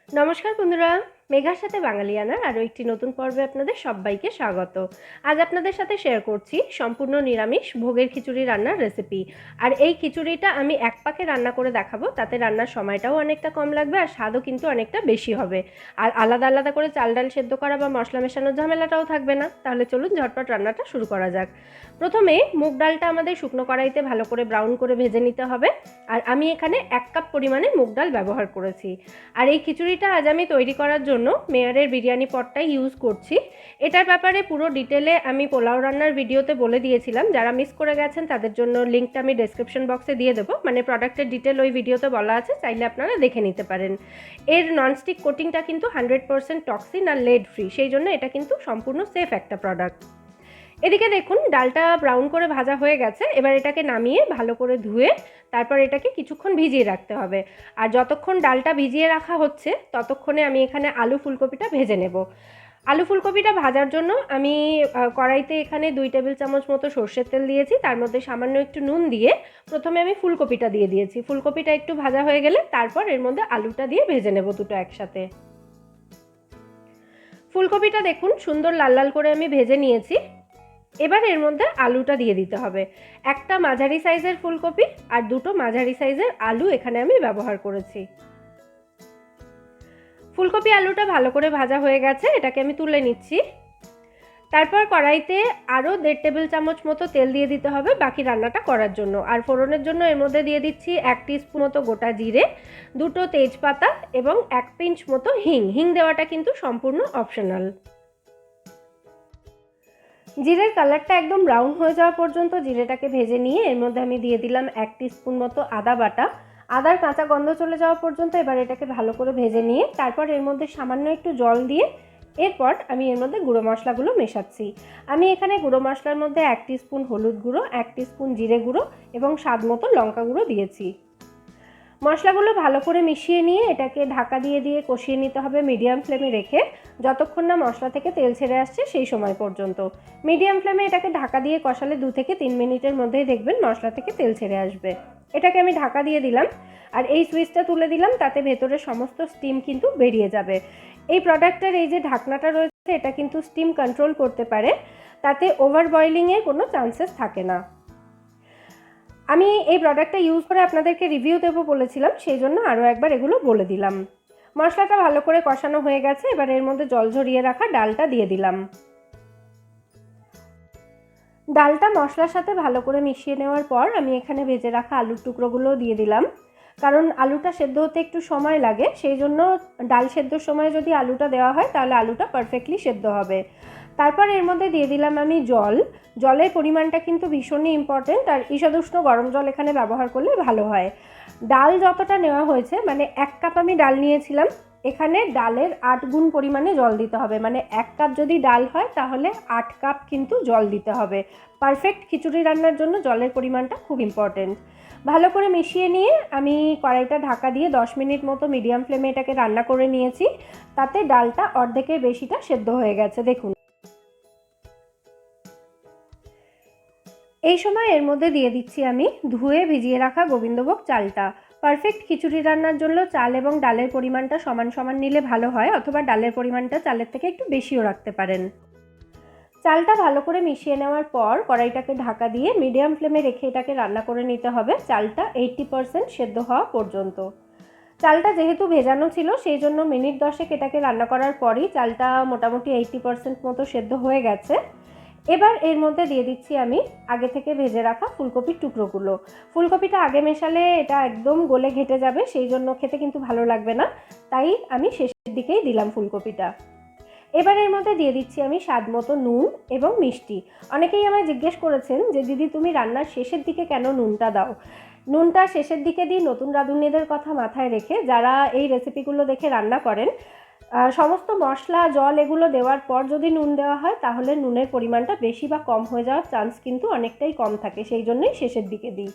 নমস্কার বন্ধুরা, মেঘার সাথে বাঙালিয়ানার আরও একটি নতুন পর্বে আপনাদের সবাইকে স্বাগত। আজ আপনাদের সাথে শেয়ার করছি সম্পূর্ণ নিরামিষ ভোগের খিচুড়ি রান্নার রেসিপি। আর এই খিচুড়িটা আমি এক পাকে রান্না করে দেখাবো, তাতে রান্নার সময়টাও অনেকটা কম লাগবে আর স্বাদও কিন্তু অনেকটা বেশি হবে। আর আলাদা আলাদা করে চাল ডাল সেদ্ধ করা বা মশলা মেশানোর ঝামেলাটাও থাকবে না। তাহলে চলুন ঝটপট রান্নাটা শুরু করা যাক। প্রথমে মুগ ডালটা আমাদের শুকনো কড়াইতে ভালো করে ব্রাউন করে ভেজে নিতে হবে। আর আমি এখানে 1 কাপ পরিমাণে মুগ ডাল ব্যবহার করেছি। আর এই খিচুড়িটা আজ আমি তৈরি করার জন্য মেয়ারের বিরিয়ানি পটটাই ইউজ করছি। এটার ব্যাপারে পুরো ডিটেলে আমি পোলাও রান্নার ভিডিওতে বলে দিয়েছিলাম, যারা মিস করে গেছেন তাদের জন্য লিঙ্কটা আমি ডেসক্রিপশন বক্সে দিয়ে দেবো। মানে প্রোডাক্টের ডিটেল ওই ভিডিওতে বলা আছে, চাইলে আপনারা দেখে নিতে পারেন। এর ননস্টিক কোটিংটা কিন্তু 100% টক্সিন আর লেড ফ্রি, সেই জন্য এটা কিন্তু সম্পূর্ণ সেফ একটা প্রোডাক্ট। এদিকে দেখুন ডালটা ব্রাউন করে ভাজা হয়ে গেছে। এবার এটাকে নামিয়ে ভালো করে ধুয়ে তারপর এটাকে কিছুক্ষণ ভিজিয়ে রাখতে হবে। আর যতক্ষণ ডালটা ভিজিয়ে রাখা হচ্ছে ততক্ষণে আমি এখানে আলু ফুলকপিটা ভেজে নেব। আলু ফুলকপিটা ভাজার জন্য আমি কড়াইতে এখানে 2 টেবিল চামচ মতো সর্ষের তেল দিয়েছি। তার মধ্যে সামান্য একটু নুন দিয়ে প্রথমে আমি ফুলকপিটা দিয়ে দিয়েছি। ফুলকপিটা একটু ভাজা হয়ে গেলে তারপর এর মধ্যে আলুটা দিয়ে ভেজে নেব দুটো একসাথে। ফুলকপিটা দেখুন সুন্দর লাল লাল করে আমি ভেজে নিয়েছি। এবার এর মধ্যে আলুটা দিয়ে দিতে হবে। একটা মাঝারি সাইজের ফুলকপি আর দুটো মাঝারি সাইজের আলু এখানে আমি ব্যবহার করেছি। ফুলকপি আলুটা ভালো করে ভাজা হয়ে গেছে, এটাকে আমি তুলে নিচ্ছি। তারপর কড়াইতে আরও 1.5 টেবিল চামচ মতো তেল দিয়ে দিতে হবে বাকি রান্নাটা করার জন্য। আর ফোড়নের জন্য এর মধ্যে দিয়ে দিচ্ছি 1 টিস্পুন মতো গোটা জিরে, 2টো তেজপাতা এবং 1 পিঞ্চ মতো হিং দেওয়াটা কিন্তু সম্পূর্ণ অপশনাল। জিরের কালারটা একদম ব্রাউন হয়ে যাওয়া পর্যন্ত জিরেটাকে ভেজে নিয়ে এর মধ্যে আমি দিয়ে দিলাম 1 টিস্পুন মতো আদা বাটা। আদার কাঁচা গন্ধ চলে যাওয়া পর্যন্ত এবার এটাকে ভালো করে ভেজে নিয়ে তারপর এর মধ্যে সামান্য একটু জল দিয়ে এরপর আমি এর মধ্যে গুঁড়ো মশলাগুলো মেশাচ্ছি। আমি এখানে গুঁড়ো মশলার মধ্যে 1 টিস্পুন হলুদ গুঁড়ো, 1 টিস্পুন জিরে গুঁড়ো এবং স্বাদ মতো লঙ্কা গুঁড়ো দিয়েছি। মশলাগুলো ভালো করে মিশিয়ে নিয়ে এটাকে ঢাকা দিয়ে কষিয়ে নিতে হবে মিডিয়াম ফ্লেমে রেখে, যতক্ষণ না মশলা থেকে তেল ছেড়ে আসছে সেই সময় পর্যন্ত। মিডিয়াম ফ্লেমে এটাকে ঢাকা দিয়ে কষালে 2 থেকে 3 মিনিটের মধ্যেই দেখবেন মশলা থেকে তেল ছেড়ে আসবে। এটাকে আমি ঢাকা দিয়ে দিলাম আর এই সুইচটা তুলে দিলাম, তাতে ভেতরে সমস্ত স্টিম কিন্তু বেরিয়ে যাবে। এই প্রোডাক্টের এই যে ঢাকনাটা রয়েছে এটা কিন্তু স্টিম কন্ট্রোল করতে পারে, তাতে ওভার বয়েলিংয়ের কোনো চান্সেস থাকে না। আমি এই প্রোডাক্টটা ইউজ করে আপনাদেরকে রিভিউ দেবো বলেছিলাম, সেই জন্য আরও একবার এগুলো বলে দিলাম। মশলাটা ভালো করে কষানো হয়ে গেছে, এবার এর মধ্যে জল ঝরিয়ে রাখা ডালটা দিয়ে দিলাম। ডালটা মশলার সাথে ভালো করে মিশিয়ে নেওয়ার পর আমি এখানে ভেজে রাখা আলুর টুকরোগুলো দিয়ে দিলাম। কারণ আলুটা সেদ্ধ হতে একটু সময় লাগে, সেই জন্য ডাল সেদ্ধর সময় যদি আলুটা দেওয়া হয় তাহলে আলুটা পারফেক্টলি সেদ্ধ হবে। তারপর এর মধ্যে দিয়ে দিলাম আমি জলের পরিমাণটা কিন্তু ভীষণই ইম্পর্টেন্ট, আর ঈষদুষ্ণ গরম জল এখানে ব্যবহার করলে ভালো হয়। ডাল যতটা নেওয়া হয়েছে, মানে 1 কাপ আমি ডাল নিয়েছিলাম, এখানে ডালের 8 গুণ পরিমাণে জল দিতে হবে। মানে 1 কাপ যদি ডাল হয় তাহলে 8 কাপ কিন্তু জল দিতে হবে। পারফেক্ট খিচুড়ি রান্নার জন্য জলের পরিমাণটা খুব ইম্পর্টেন্ট। ভালো করে মিশিয়ে নিয়ে আমি কড়াইটা ঢাকা দিয়ে 10 মিনিট মতো মিডিয়াম ফ্লেমে এটাকে রান্না করে নিয়েছি। তাতে ডালটা অর্ধেকের বেশিটা সেদ্ধ হয়ে গেছে দেখুন। এই সময় এর মধ্যে দিয়ে দিচ্ছি আমি ধুয়ে ভিজিয়ে রাখা গোবিন্দভোগ চালটা। পারফেক্ট খিচুড়ি রান্নার জন্য চাল এবং ডালের পরিমাণটা সমান সমান নিলে ভালো হয়, অথবা ডালের পরিমাণটা চালের থেকে একটু বেশিও রাখতে পারেন। চালটা ভালো করে মিশিয়ে নেওয়ার পর কড়াইটাকে ঢাকা দিয়ে মিডিয়াম ফ্লেমে রেখে এটাকে রান্না করে নিতে হবে চালটা 80% সেদ্ধ হওয়া পর্যন্ত। চালটা যেহেতু ভেজানো ছিল সেই জন্য মিনিট 10 এটাকে রান্না করার পরই চালটা মোটামুটি 80% মতো সেদ্ধ হয়ে গেছে। এবার এর মধ্যে দিয়ে দিচ্ছি আমি আগে থেকে ভেজে রাখা ফুলকপির টুকরোগুলো। ফুলকপিটা আগে মেশালে এটা একদম গলে ঘেটে যাবে, সেই জন্য খেতে কিন্তু ভালো লাগবে না, তাই আমি শেষের দিকেই দিলাম ফুলকপিটা। এবার এর মধ্যে দিয়ে দিচ্ছি আমি স্বাদ মতো নুন এবং মিষ্টি। অনেকেই আমায় জিজ্ঞেস করেছেন যে দিদি তুমি রান্নার শেষের দিকে কেন নুনটা দাও। নুনটা শেষের দিকে দিই নতুন রাঁধুনিদের কথা মাথায় রেখে, যারা এই রেসিপিগুলো দেখে রান্না করেন। সমস্ত মশলা জল এগুলো দেওয়ার পর যদি নুন দেওয়া হয় তাহলে নুনের পরিমাণটা বেশি বা কম হয়ে যাওয়ার চান্স কিন্তু অনেকটাই কম থাকে, সেই জন্যই শেষের দিকে দিই।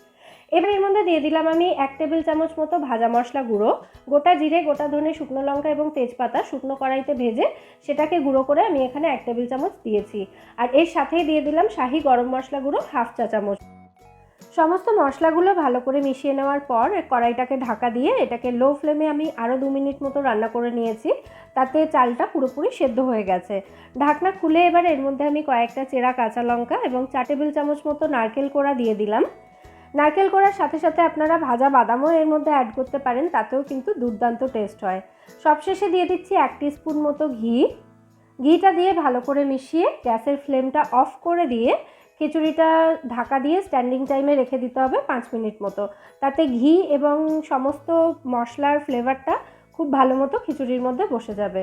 এবার এর মধ্যে দিয়ে দিলাম আমি 1 টেবিল চামচ মতো ভাজা মশলা গুঁড়ো। গোটা জিরে, গোটা ধনে, শুকনো লঙ্কা এবং তেজপাতা শুকনো কড়াইতে ভেজে সেটাকে গুঁড়ো করে আমি এখানে 1 টেবিল চামচ দিয়েছি। আর এর সাথেই দিয়ে দিলাম শাহি গরম মশলা গুঁড়ো 1/2 চা চামচ। সমস্ত মশলাগুলো ভালো করে মিশিয়ে নেওয়ার পর কড়াইটাকে ঢাকা দিয়ে এটাকে লো ফ্লেমে আমি আরও 2 মিনিট মতো রান্না করে নিয়েছি। তাতে চালটা পুরোপুরি সেদ্ধ হয়ে গেছে। ঢাকনা খুলে এবার এর মধ্যে আমি কয়েকটা চেরা কাঁচা লঙ্কা এবং 4 টেবিল চামচ মতো নারকেল কোড়া দিয়ে দিলাম। নারকেল কোড়ার সাথে সাথে আপনারা ভাজা বাদামও এর মধ্যে অ্যাড করতে পারেন, তাতেও কিন্তু দুর্দান্ত টেস্ট হয়। সবশেষে দিয়ে দিচ্ছি 1 টিস্পুন মতো ঘি। ঘিটা দিয়ে ভালো করে মিশিয়ে গ্যাসের ফ্লেমটা অফ করে দিয়ে খিচুড়িটা ঢাকা দিয়ে স্ট্যান্ডিং টাইমে রেখে দিতে হবে 5 মিনিট মতো। তাতে ঘি এবং সমস্ত মশলার ফ্লেভারটা খুব ভালো মতো খিচুড়ির মধ্যে বসে যাবে।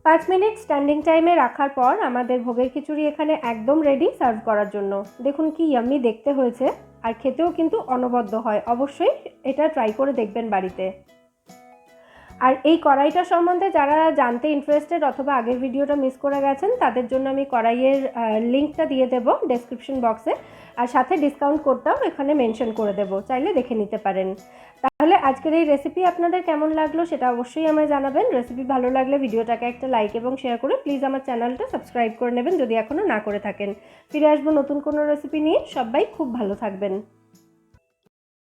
5 মিনিট স্ট্যান্ডিং টাইমে রাখার পর আমাদের ভোগের খিচুড়ি এখানে একদম রেডি সার্ভ করার জন্য। দেখুন কি ইয়াম্মি দেখতে হয়েছে, আর খেতেও কিন্তু অনবদ্য হয়। অবশ্যই এটা ট্রাই করে দেখবেন বাড়িতে। আর এই কড়াইটা সম্বন্ধে যারা জানতে ইন্টারেস্টেড অথবা আগের ভিডিওটা মিস করে গেছেন, তাদের জন্য আমি কড়াইয়ের লিঙ্কটা দিয়ে দেব ডেসক্রিপশন বক্সে, আর সাথে ডিসকাউন্ট কোডটাও এখানে মেনশন করে দেব, চাইলে দেখে নিতে পারেন। তাহলে আজকের এই রেসিপি আপনাদের কেমন লাগলো সেটা অবশ্যই আমায় জানাবেন। রেসিপি ভালো লাগলে ভিডিওটাকে একটা লাইক এবং শেয়ার করে প্লিজ আমার চ্যানেলটা সাবস্ক্রাইব করে নেবেন যদি এখনও না করে থাকেন। ফিরে আসবো নতুন কোনো রেসিপি নিয়ে। সবাই খুব ভালো থাকবেন।